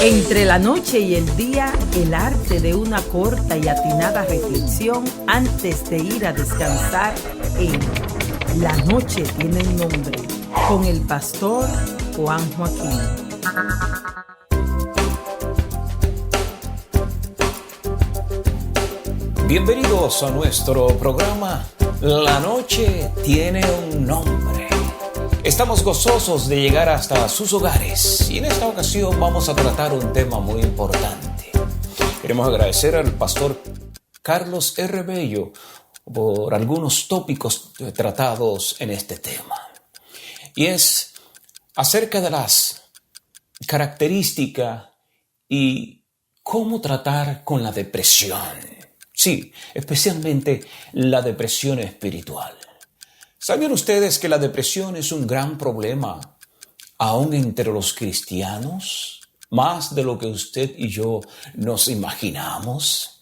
Entre la noche y el día, el arte de una corta y atinada reflexión antes de ir a descansar en La Noche Tiene un Nombre, con el pastor Juan Joaquín. Bienvenidos a nuestro programa La Noche Tiene un Nombre. Estamos gozosos de llegar hasta sus hogares y en esta ocasión vamos a tratar un tema muy importante. Queremos agradecer al pastor Carlos R. Bello por algunos tópicos tratados en este tema. Y es acerca de las características y cómo tratar con la depresión. Sí, especialmente la depresión espiritual. ¿Sabían ustedes que la depresión es un gran problema aún entre los cristianos? Más de lo que usted y yo nos imaginamos.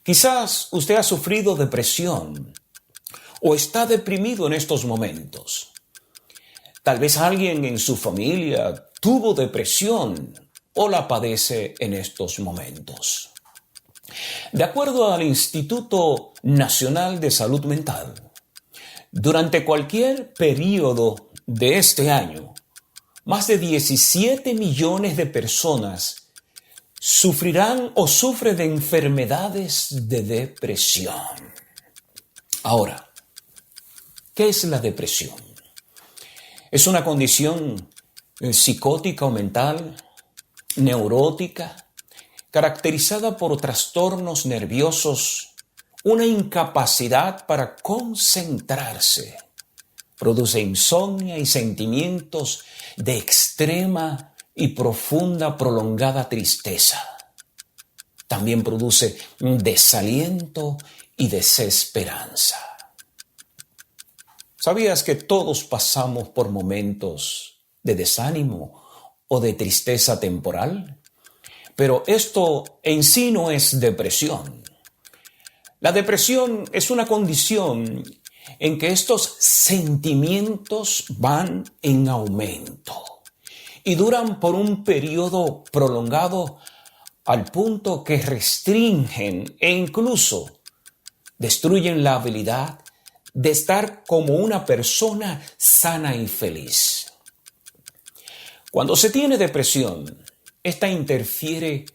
Quizás usted ha sufrido depresión o está deprimido en estos momentos. Tal vez alguien en su familia tuvo depresión o la padece en estos momentos. De acuerdo al Instituto Nacional de Salud Mental, durante cualquier periodo de este año, más de 17 millones de personas sufrirán o sufren de enfermedades de depresión. Ahora, ¿qué es la depresión? ¿Es una condición psicótica o mental, neurótica, caracterizada por trastornos nerviosos, una incapacidad para concentrarse? Produce insomnio y sentimientos de extrema y profunda prolongada tristeza. También produce desaliento y desesperanza. ¿Sabías que todos pasamos por momentos de desánimo o de tristeza temporal? Pero esto en sí no es depresión. La depresión es una condición en que estos sentimientos van en aumento y duran por un periodo prolongado al punto que restringen e incluso destruyen la habilidad de estar como una persona sana y feliz. Cuando se tiene depresión, esta interfiere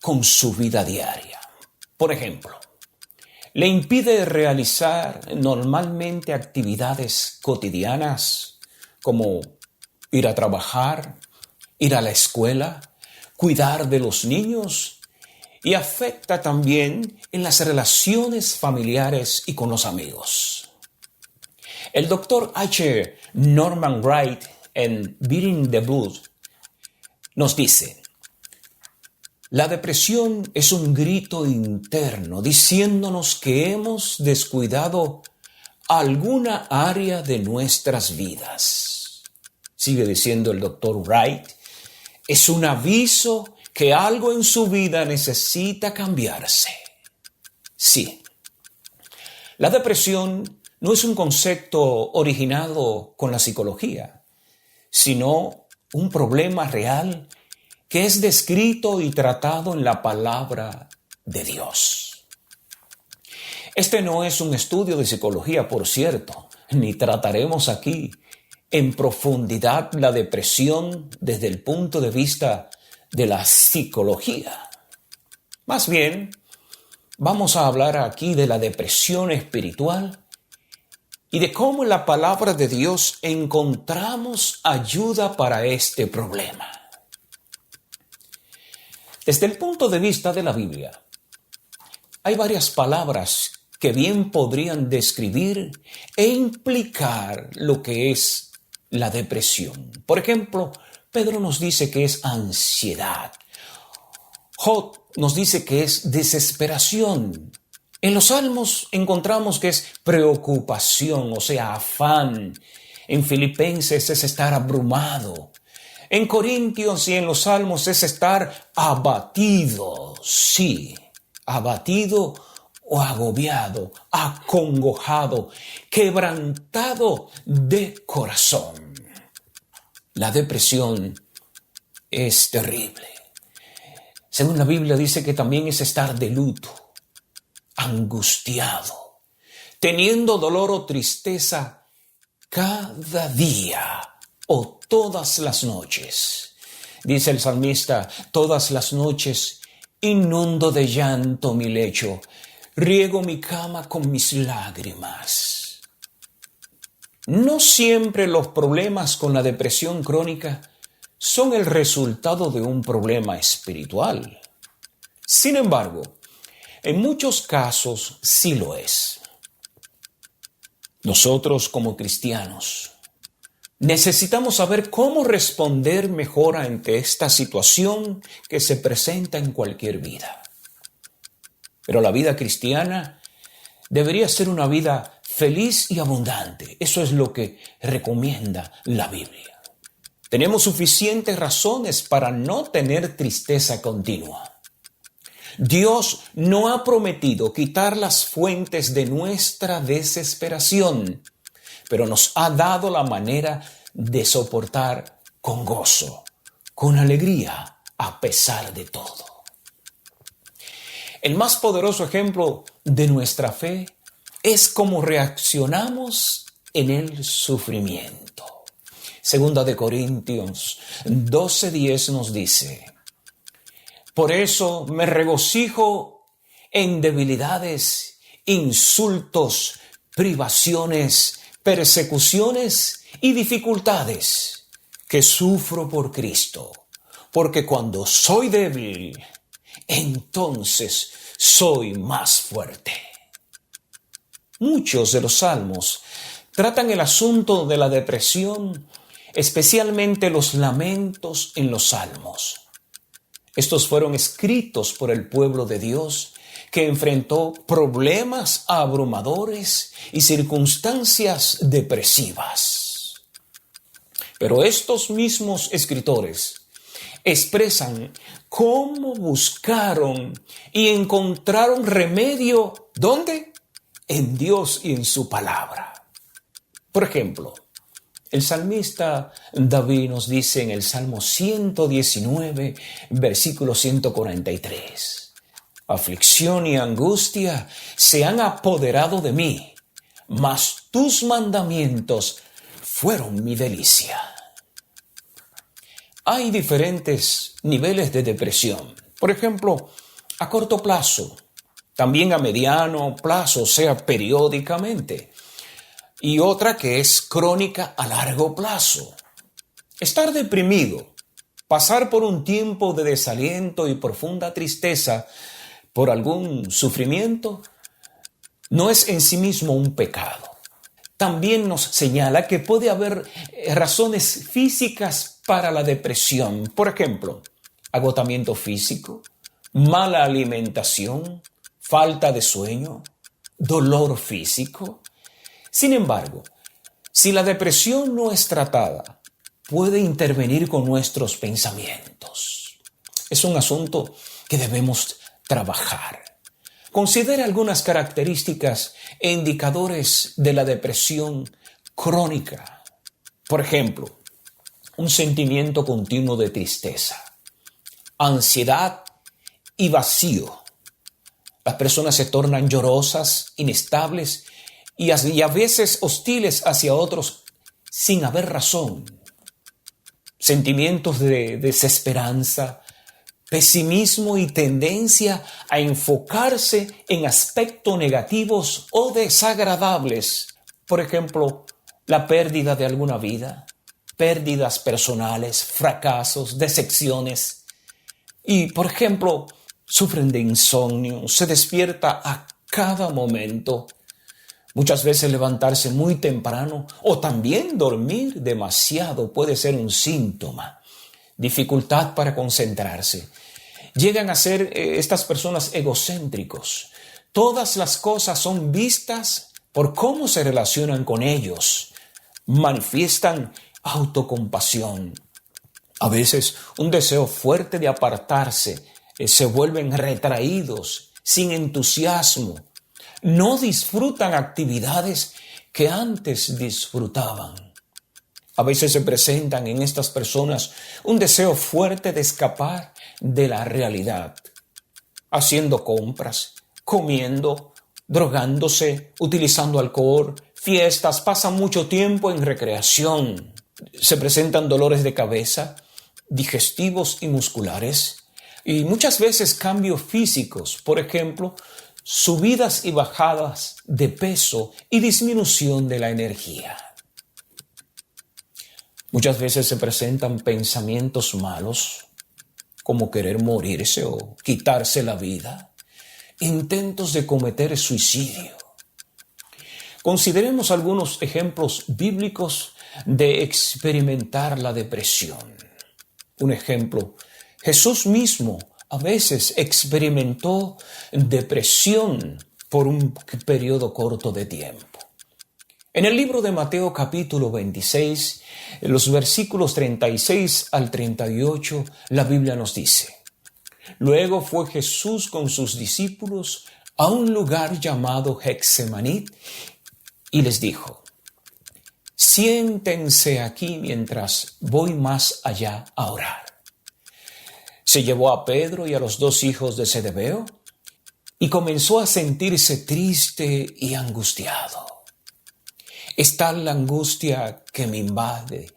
con su vida diaria. Por ejemplo, le impide realizar normalmente actividades cotidianas como ir a trabajar, ir a la escuela, cuidar de los niños y afecta también en las relaciones familiares y con los amigos. El doctor H. Norman Wright en Beating the Blues nos dice: la depresión es un grito interno diciéndonos que hemos descuidado alguna área de nuestras vidas. Sigue diciendo el doctor Wright, es un aviso que algo en su vida necesita cambiarse. Sí, la depresión no es un concepto originado con la psicología, sino un problema real que es descrito y tratado en la palabra de Dios. Este no es un estudio de psicología, por cierto, ni trataremos aquí en profundidad la depresión desde el punto de vista de la psicología. Más bien, vamos a hablar aquí de la depresión espiritual y de cómo en la palabra de Dios encontramos ayuda para este problema. Desde el punto de vista de la Biblia, hay varias palabras que bien podrían describir e implicar lo que es la depresión. Por ejemplo, Pedro nos dice que es ansiedad. Job nos dice que es desesperación. En los Salmos encontramos que es preocupación, o sea, afán. En Filipenses es estar abrumado. En Corintios y en los Salmos es estar abatido, sí, abatido o agobiado, acongojado, quebrantado de corazón. La depresión es terrible. Según la Biblia dice que también es estar de luto, angustiado, teniendo dolor o tristeza cada día o todas las noches. Dice el salmista, todas las noches inundo de llanto mi lecho, riego mi cama con mis lágrimas. No siempre los problemas con la depresión crónica son el resultado de un problema espiritual. Sin embargo, en muchos casos sí lo es. Nosotros como cristianos necesitamos saber cómo responder mejor ante esta situación que se presenta en cualquier vida. Pero la vida cristiana debería ser una vida feliz y abundante. Eso es lo que recomienda la Biblia. Tenemos suficientes razones para no tener tristeza continua. Dios no ha prometido quitar las fuentes de nuestra desesperación, pero nos ha dado la manera de soportar con gozo, con alegría, a pesar de todo. El más poderoso ejemplo de nuestra fe es cómo reaccionamos en el sufrimiento. Segunda de Corintios 12:10 nos dice, por eso me regocijo en debilidades, insultos, privaciones, persecuciones y dificultades que sufro por Cristo, porque cuando soy débil, entonces soy más fuerte. Muchos de los salmos tratan el asunto de la depresión, especialmente los lamentos en los salmos. Estos fueron escritos por el pueblo de Dios que enfrentó problemas abrumadores y circunstancias depresivas. Pero estos mismos escritores expresan cómo buscaron y encontraron remedio, ¿dónde? En Dios y en su palabra. Por ejemplo, el salmista David nos dice en el Salmo 119, versículo 143, aflicción y angustia se han apoderado de mí, mas tus mandamientos fueron mi delicia. Hay diferentes niveles de depresión. Por ejemplo, a corto plazo, también a mediano plazo, o sea, periódicamente. Y otra que es crónica a largo plazo. Estar deprimido, pasar por un tiempo de desaliento y profunda tristeza por algún sufrimiento, no es en sí mismo un pecado. También nos señala que puede haber razones físicas para la depresión. Por ejemplo, agotamiento físico, mala alimentación, falta de sueño, dolor físico. Sin embargo, si la depresión no es tratada, puede intervenir con nuestros pensamientos. Es un asunto que debemos trabajar. Considera algunas características e indicadores de la depresión crónica. Por ejemplo, un sentimiento continuo de tristeza, ansiedad y vacío. Las personas se tornan llorosas, inestables y a veces hostiles hacia otros sin haber razón. Sentimientos de desesperanza, pesimismo y tendencia a enfocarse en aspectos negativos o desagradables. Por ejemplo, la pérdida de alguna vida, pérdidas personales, fracasos, decepciones. Y, por ejemplo, sufren de insomnio, se despierta a cada momento. Muchas veces levantarse muy temprano o también dormir demasiado puede ser un síntoma. Dificultad para concentrarse. Llegan a ser estas personas egocéntricos. Todas las cosas son vistas por cómo se relacionan con ellos. Manifiestan autocompasión. A veces un deseo fuerte de apartarse. Se vuelven retraídos, sin entusiasmo. No disfrutan actividades que antes disfrutaban. A veces se presentan en estas personas un deseo fuerte de escapar de la realidad, haciendo compras, comiendo, drogándose, utilizando alcohol, fiestas, pasan mucho tiempo en recreación. Se presentan dolores de cabeza, digestivos y musculares, y muchas veces cambios físicos, por ejemplo, subidas y bajadas de peso y disminución de la energía. Muchas veces se presentan pensamientos malos, como querer morirse o quitarse la vida, intentos de cometer suicidio. Consideremos algunos ejemplos bíblicos de experimentar la depresión. Un ejemplo, Jesús mismo a veces experimentó depresión por un periodo corto de tiempo. En el libro de Mateo capítulo 26, en los versículos 36 al 38, la Biblia nos dice: Luego fue Jesús con sus discípulos a un lugar llamado Getsemaní y les dijo: Siéntense aquí mientras voy más allá a orar. Se llevó a Pedro y a los 2 hijos de Zebedeo y comenzó a sentirse triste y angustiado. Es tal la angustia que me invade,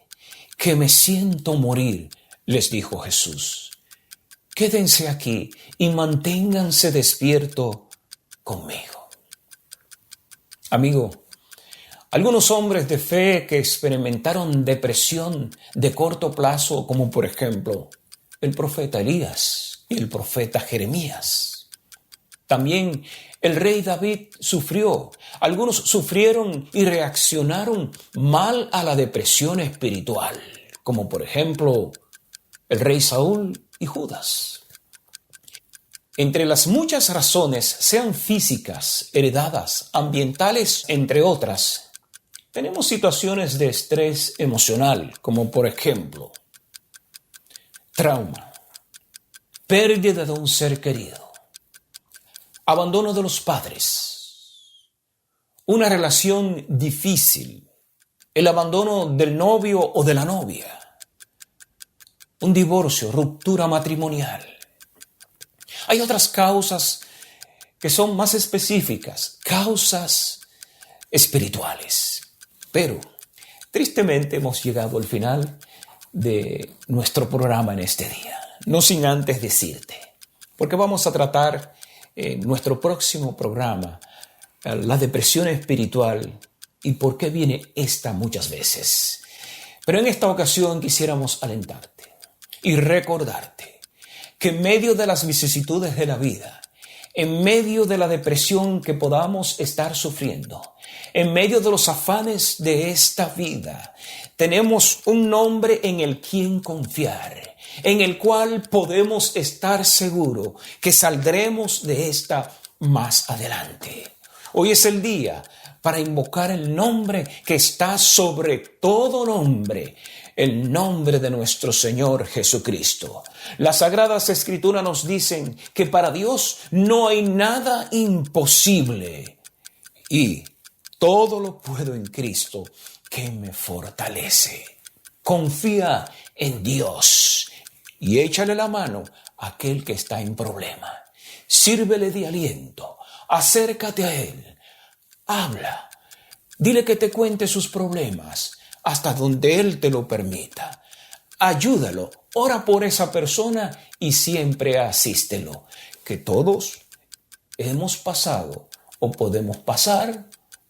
que me siento morir, les dijo Jesús. Quédense aquí y manténganse despierto conmigo. Amigo, algunos hombres de fe que experimentaron depresión de corto plazo, como por ejemplo el profeta Elías y el profeta Jeremías. También el rey David sufrió. Algunos sufrieron y reaccionaron mal a la depresión espiritual, como por ejemplo el rey Saúl y Judas. Entre las muchas razones, sean físicas, heredadas, ambientales, entre otras, tenemos situaciones de estrés emocional, como por ejemplo trauma, pérdida de un ser querido, abandono de los padres, una relación difícil, el abandono del novio o de la novia, un divorcio, ruptura matrimonial. Hay otras causas que son más específicas, causas espirituales. Pero, tristemente, hemos llegado al final de nuestro programa en este día. No sin antes decirte, porque vamos a tratar en nuestro próximo programa la depresión espiritual y por qué viene esta muchas veces. Pero en esta ocasión quisiéramos alentarte y recordarte que en medio de las vicisitudes de la vida, en medio de la depresión que podamos estar sufriendo, en medio de los afanes de esta vida, tenemos un nombre en el quien confiar, en el cual podemos estar seguros que saldremos de esta más adelante. Hoy es el día para invocar el nombre que está sobre todo nombre, el nombre de nuestro Señor Jesucristo. Las Sagradas Escrituras nos dicen que para Dios no hay nada imposible y todo lo puedo en Cristo que me fortalece. Confía en Dios y échale la mano a aquel que está en problema. Sírvele de aliento, acércate a Él, habla, dile que te cuente sus problemas hasta donde Él te lo permita. Ayúdalo, ora por esa persona y siempre asístelo, que todos hemos pasado o podemos pasar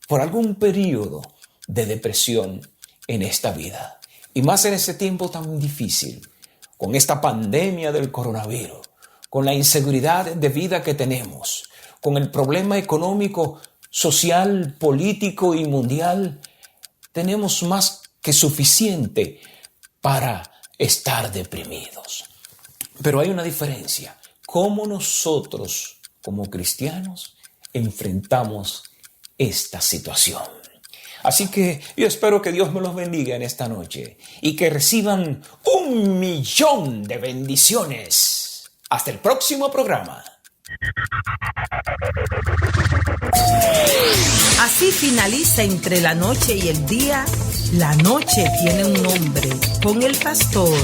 por algún periodo de depresión en esta vida. Y más en este tiempo tan difícil, con esta pandemia del coronavirus, con la inseguridad de vida que tenemos, con el problema económico, social, político y mundial, tenemos más que suficiente para estar deprimidos. Pero hay una diferencia. ¿Cómo nosotros, como cristianos, enfrentamos esta situación? Así que yo espero que Dios me los bendiga en esta noche y que reciban 1.000.000 de bendiciones. Hasta el próximo programa. Así finaliza Entre la noche y el día. La noche tiene un nombre, con el pastor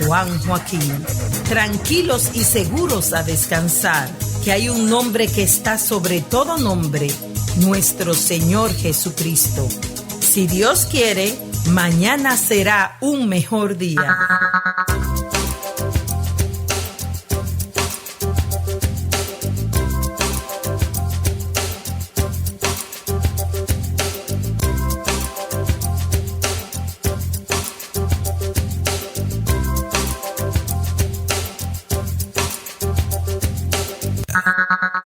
Juan Joaquín. Tranquilos y seguros a descansar, que hay un nombre que está sobre todo nombre, nuestro Señor Jesucristo. Si Dios quiere, mañana será un mejor día.